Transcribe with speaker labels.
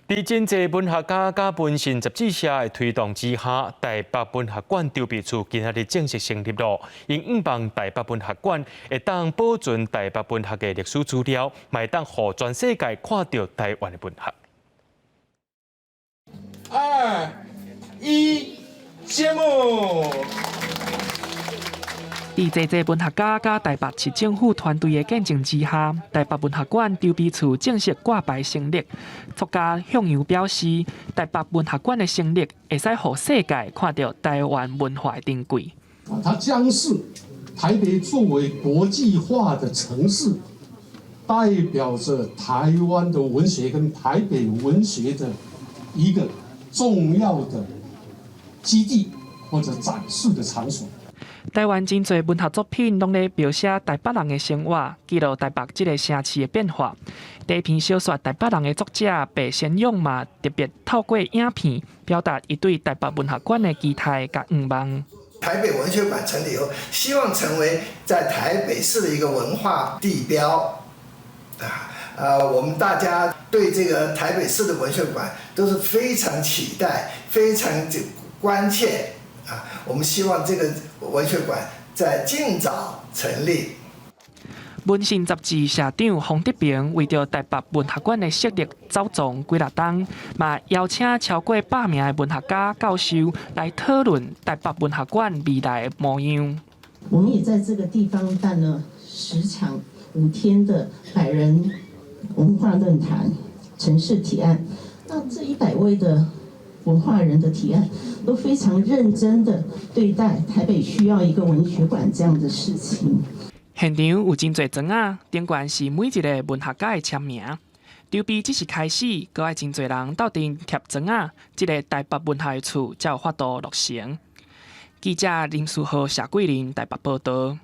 Speaker 1: 在真济文学家甲文信杂志社的推动之下，台北文学馆筹备处今日正式成立了。因希望台北文学馆会当保存台北文学的历史资料，嘛会当互全世界看到台湾的文学。
Speaker 2: 2、1，谢幕。
Speaker 3: 在济济文学家甲台北市政府团队的见证之下，台北文学馆筹备处正式挂牌成立。作家向阳表示，台北文学馆的成立会使让世界看到台湾文化的珍贵。
Speaker 4: 它将是台北作为国际化的城市，代表着台湾的文学跟台北文学的一个重要的基地或者展示的场所。
Speaker 3: 台湾真侪文学作品拢咧描写台北人的生活，记录台北这个城市的变化。第一篇小说《台北人》的作者白先勇嘛，特别透过影片表达伊对台北文学馆的期待甲愿望。
Speaker 5: 台北文学馆成立以后，希望成为在台北市的一个文化地标。我们大家对这个台北市的文学馆都是非常期待、非常关切。我们希望这个文学馆在尽早成立。
Speaker 3: 文信杂志社长洪德平为着台北文学馆的设立走总几日冬，嘛邀请超过100名的文学家、教授来讨论台北文学馆未来的模样。
Speaker 6: 我们也在这个地方办了10场5天的100人文化论坛、城市提案。那这100位的文化人的提案都非常认真的对待台北需要一个文学馆这样的事情。
Speaker 3: 现场有真侪砖仔，顶悬是每一个文学家的签名。筹备只是开始，阁爱真侪人斗阵贴砖仔，这个台北文学的厝才有法度落成。记者林书豪、谢桂林台北报道。